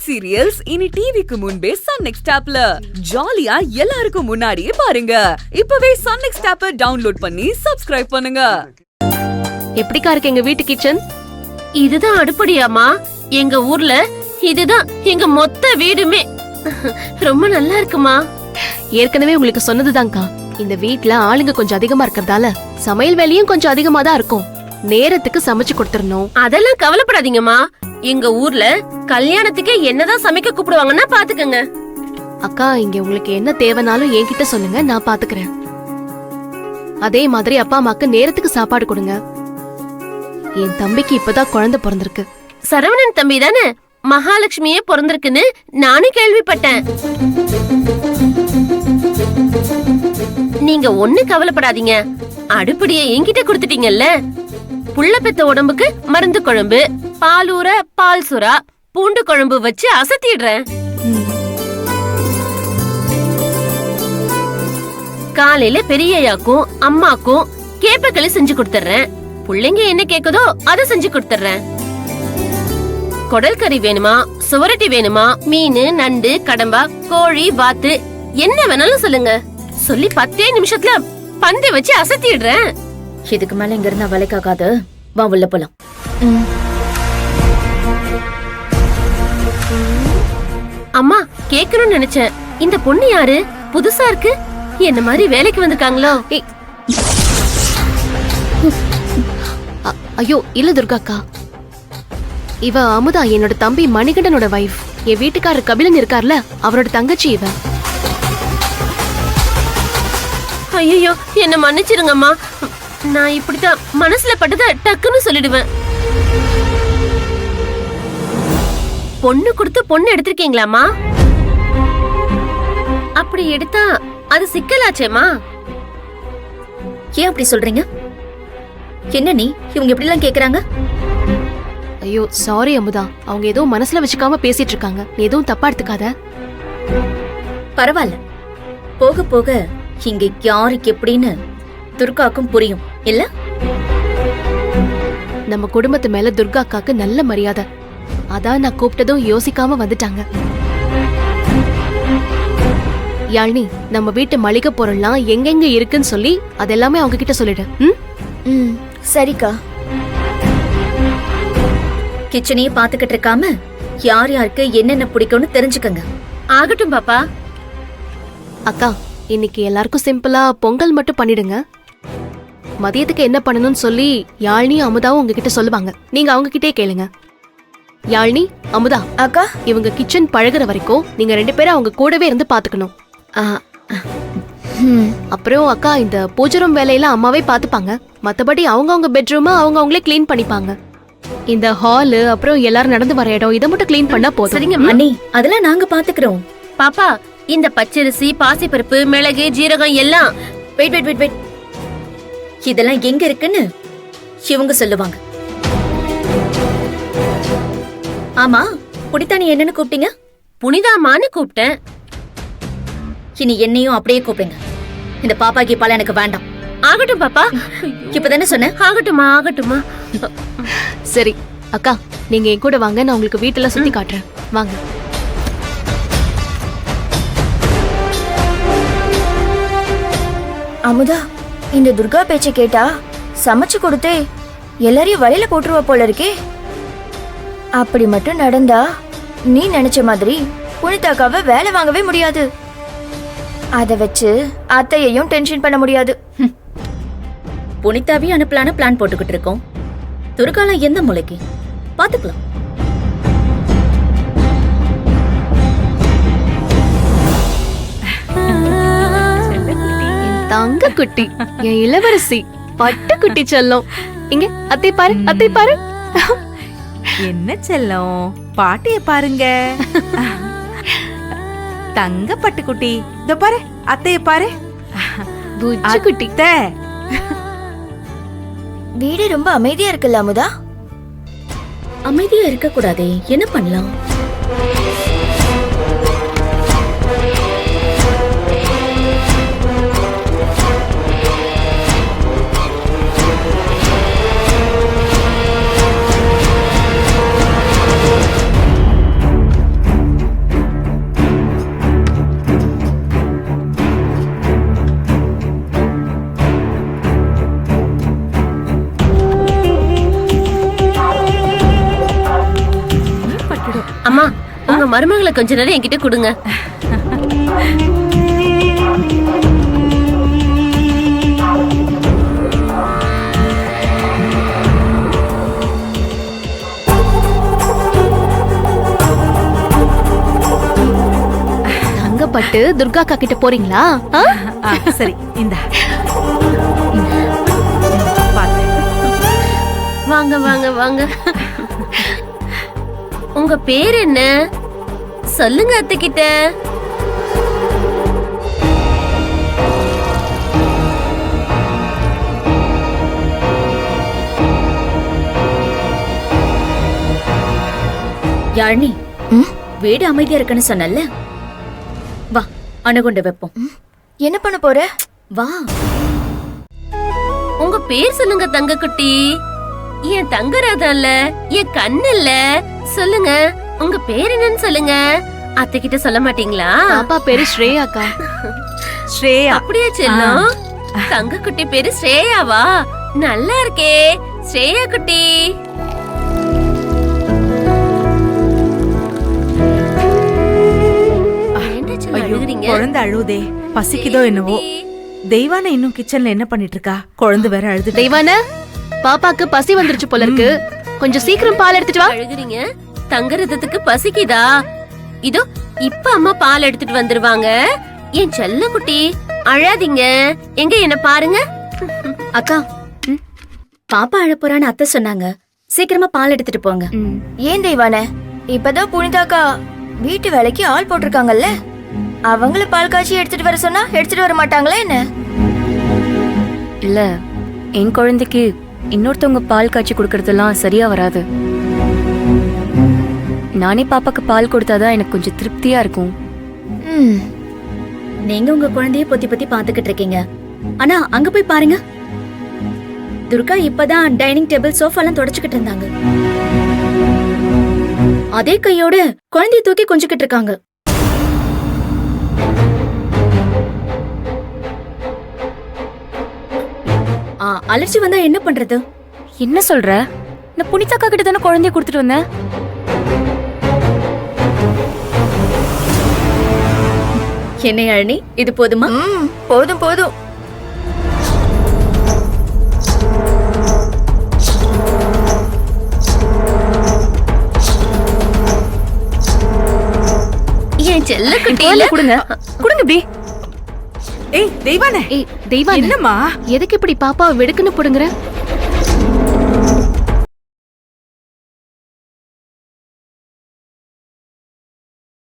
South serials இனி டிவிக்கு முன்பே சன் நெக்ஸ்ட் ஆப்ல ஜாலியா எல்லாருக்கும் முன்னாடியே பாருங்க. இப்பவே சன் நெக்ஸ்ட் ஆப்பை டவுன்லோட் பண்ணி சப்ஸ்கிரைப் பண்ணுங்க. எப்படிக்கா இருக்கு எங்க வீட்டு கிச்சன்? இதுதான் அடுப்படியாமா? எங்க ஊர்ல இதுதான் எங்க மொத்த வீடுமே. ரொம்ப நல்லா இருக்குமா. ஏற்கனவே உங்களுக்கு சொன்னதுதான்க்கா, இந்த வீட்ல ஆளுங்க கொஞ்சம் அதிகமா இருக்கறதால சமையல் வேலையும் கொஞ்சம் அதிகமா தான் இருக்கும். நேரத்துக்கு சமைச்சு கொடுத்துறணும். அதெல்லாம் கவலைப்படாதீங்கம்மா. எங்க ஊர்ல கல்யாணத்துக்கு என்னதான் சமைக்க கூப்பிடுவாங்கன்னா பாத்துக்கங்க. அக்கா, இங்க உங்களுக்கு என்ன தேவைனாலும் என்கிட்ட சொல்லுங்க, நான் பாத்துக்கிறேன். அதே மாதிரி அப்பா அம்மாக்கு நேரத்துக்கு சாப்பாடு கொடுங்க. என் தம்பிக்கு இப்பதான் குழந்தை பிறந்திருக்கு. சரவணன் தம்பி தானே மகாலட்சுமியே பிறந்திருக்குன்னு நானும் கேள்விப்பட்டேன். நீங்க ஒண்ணு கவலைப்படாதீங்க. அடுப்படியை என்கிட்ட கொடுத்துட்டீங்கல்ல. புள்ள பெத்த உடம்புக்கு மருந்து குழம்பு, பாலூர பால் சுறா, பூண்டு குழம்பு வச்சு அசத்திடுறேன். காலையில பெரியயாக்கும் அம்மாக்கும் கேப்பக்களி செஞ்சு கொடுத்துறேன். புள்ளைங்க என்ன கேக்குதோ அதை செஞ்சு கொடுத்துறேன். குடல் கறி வேணுமா, சுவரட்டி வேணுமா, மீன், நண்டு, கடம்பா, கோழி, வாத்து என்ன வேணாலும் சொல்லுங்க. சொல்லி 10 நிமிஷத்துல பந்தை வச்சு அசத்திடுறேன். இதுக்கு மேல இங்க இருந்தா வேலைக்காகாது. வா உள்ள போலாம். அம்மா, கேட்கணும்னு நினைச்சேன். இந்த பொண்ணு யாரு? புதுசா இருக்கு. என்ன மாதிரி வேலைக்கு வந்திருக்காங்களோ? ஐயோ இல்ல துர்காக்கா, இவ அமுதா, என்னோட தம்பி மணிகண்டனோட வைஃப். என் வீட்டுக்காரர் கபிலன் இருக்கார்ல, அவரோட தங்கச்சி இவ. ஐயோ, என்ன மன்னிச்சிருங்கம்மா. நான் இப்படித்தான் மனசுல பட்டத டக்குன்னு சொல்லிடுவேன். பொண்ணு கொடுத்து பொண்ணு எடுத்திருக்கீங்களாமா? அப்படி எடுத்தா அது சிக்கலாச்சேமா. ஏன் அப்படி சொல்றீங்க? என்ன நீ இவங்க இப்படி எல்லாம் கேக்குறாங்க? ஐயோ சாரி அமுதா, அவங்க ஏதோ மனசுல வச்சுக்காம பேசிட்டு இருக்காங்க. நீ எதுவும் தப்பா எடுத்துக்காத. பரவாயில்ல, போக போக இங்க யாருக்கு எப்படின்னு துர்காக்கும் புரியும் இல்ல? நம்ம குடும்பத்து மேல துர்கா அக்காக்கு நல்ல மரியாதை. அதான் நான் கூப்பிட்டதும் யோசிக்காம வந்துட்டாங்க. யாழ்னி, நம்ம வீட்டு மளிகை பொருள்லாம் எங்கெங்க இருக்குன்னு சொல்லி அதெல்லாமே அவங்க கிட்ட சொல்லிடு. சரிக்கா. கிச்சனையே பாத்துக்கிட்டு இருக்காம யார் யாருக்கு என்னென்ன பிடிக்கும்னு தெரிஞ்சுக்கங்க. ஆகட்டும் பாப்பா. அக்கா, இன்னைக்கு எல்லாருக்கும் சிம்பிளா பொங்கல் மட்டும் பண்ணிடுங்க. மதியத்துக்கு என்ன பண்ணணும்னு சொல்லி யாழ்னி அமுதாவும் உங்ககிட்ட சொல்லுவாங்க. நீங்க அவங்க கிட்டே கேளுங்க. யாழ்னி, அமுதா அக்கா, இவங்க கிச்சன் பழகுற வரைக்கும் நீங்க 2 பேரும் அவங்க கூடவே இருந்து பாத்துக்கணும். அப்புறம் அக்கா, இந்த பூஜை ரூம் வேலையெல்லாம் அம்மாவே பாத்துப்பாங்க. மத்தபடி அவங்க பெட்ரூம் அவங்களே கிளீன் பண்ணிப்பாங்க. இந்த ஹாலு அப்புறம் எல்லாரும் நடந்து வர இடம் இதை மட்டும் கிளீன் பண்ணா போதும். சரிங்க அண்ணி, அதெல்லாம் நாங்க பாத்துக்கிறோம். பாப்பா, இந்த பச்சரிசி, பாசிப்பருப்பு, மிளகு, ஜீரகம் எல்லாம் வெயிட் வெயிட் வெயிட் வெயிட் இதெல்லாம் எங்க இருக்குன்னு இவங்க சொல்லுவாங்க. ஆமா, புடித்தானி என்னன்னு கூப்பிட்டீங்க? புனிதாமான்னு கூப்பிட்டேன். இனி என்னையும் அப்படியே கூப்பிடுங்க. இந்த பாப்பா கீப்பால எனக்கு வேண்டாம். ஆகட்டும் பாப்பா. இப்பதானே சொன்னேன். ஆகட்டுமா ஆகட்டுமா. சரி அக்கா, நீங்க என் கூட வாங்க, நான் உங்களுக்கு வீட்டெல்லாம் சுத்தி காட்டுறேன். வாங்க. அமுதா, இந்த துர்கா பேச்சை கேட்டா சமைச்சு கொடுத்தே எல்லாரையும் வலையில போட்டுருவா போல இருக்கே. அப்படி மட்டும் நடந்தா நீ நினைச்ச மாதிரி புனிதாக்காவை வேலை வாங்கவே முடியாது. அத வச்சு அத்தையையும் டென்ஷன் பண்ண முடியாது. புனிதாவையும் அனுப்பலான பிளான் போட்டுக்கிட்டு இருக்கோம். துர்காலாம் எந்த மூளைக்கு பாத்துக்கலாம். தங்க குட்டி, என் இளவரசி, பட்டு குட்டி செல்லம். இங்க அத்தை பாரு, அத்தை பாரு. என்ன செல்லம், பாட்டிய பாருங்க. தங்க பட்டு குட்டி, இதோ பாரு, அத்தைய பாரு. புஜ்ஜு குட்டி. வீடு ரொம்ப அமைதியா இருக்குல்ல அமுதா? அமைதியா இருக்க கூடாதே, என்ன பண்ணலாம்? சாப்பிடும். அம்மா உங்க மருமகளை கொஞ்ச நேரம் என்கிட்ட கொடுங்க. தங்கப்பட்டு துர்கா அக்கா கிட்ட போறீங்களா? சரி இந்த வாங்க வாங்க வாங்க. உங்க பேர் என்ன சொல்லுங்க அத்தை கிட்ட. யாழினி, வீடு அமைதியா இருக்குன்னு சொன்னல, வா அணுகுண்டு வைப்போம். என்ன பண்ண போற? வா. உங்க பேர் சொல்லுங்க தங்க குட்டி. என் தங்கராதான்ல, என் கண்ணு இல்ல. சொல்லுங்க உங்க பேர் என்னன்னு சொல்லுங்க. அத்தை கிட்ட சொல்ல மாட்டீங்களா? பாப்பா பேரு ஸ்ரேயா அக்கா. ஸ்ரேயா. அப்படியே செல்லம். தங்க குட்டி பேரு ஸ்ரேயாவா? நல்லா இருக்கே ஸ்ரேயா குட்டி. என்ன செல்லம் ஐயோ, அழுகுறீங்க? குழந்தை அழுவுதே. பசிக்குதோ என்னவோ. தெய்வான இன்னும் கிச்சன்ல என்ன பண்ணிட்டு இருக்கா? குழந்தை வேற அழுது. தெய்வான, பாப்பாக்கு பசி வந்துருச்சு போல இருக்கு. கொஞ்சம் சீக்கிரம் பால் எடுத்துட்டு வா. அழுகுறீங்க? தங்க ரதத்துக்கு பசிக்குதா? இதோ இப்ப அம்மா பால் எடுத்துட்டு வந்துருவாங்க. என் செல்ல குட்டி அழாதீங்க. எங்க என்ன பாருங்க. அக்கா, பாப்பா அழப்போறான்னு அத்தை சொன்னாங்க. சீக்கிரமா பால் எடுத்துட்டு போங்க. ஏன் தெய்வான, இப்பதான் புனிதாக்கா வீட்டு வேலைக்கு ஆள் போட்டிருக்காங்கல்ல, அவங்கள பால் காய்ச்சி எடுத்துட்டு வர சொன்னா எடுத்துட்டு வர மாட்டாங்களா என்ன? இல்ல, என் குழந்தைக்கு இன்னொருத்தவங்க பால் காய்ச்சி கொடுக்கறதெல்லாம் சரியா வராது. நானே பாப்பாக்கு பால் கொடுத்தாதான் எனக்கு கொஞ்சம் திருப்தியா இருக்கும். நீங்க உங்க குழந்தைய பொத்தி பொத்தி பாத்துக்கிட்டு இருக்கீங்க. ஆனா அங்க போய் பாருங்க, துர்கா இப்பதான் டைனிங் டேபிள் சோஃபாலாம் தொடச்சுக்கிட்டு இருந்தாங்க. அதே கையோட குழந்தைய தூக்கி கொஞ்சிக்கிட்டு இருக்காங்க. அலர்ச்சி வந்தா என்ன பண்றது? என்ன சொல்ற? நான் புனிதாக்கா கிட்ட தானே குழந்தைய கொடுத்துட்டு வந்தேன். என்ன யாழினி, இது போதுமா? போதும் போதும். என் செல்ல குட்டி பால் கொடுங்க. கொடுங்க இப்படி. ஏய் தெய்வான, ஏய் தெய்வான, என்னம்மா? எதுக்கு இப்படி பாப்பாவை வெடுக்குன்னு போடுங்கற?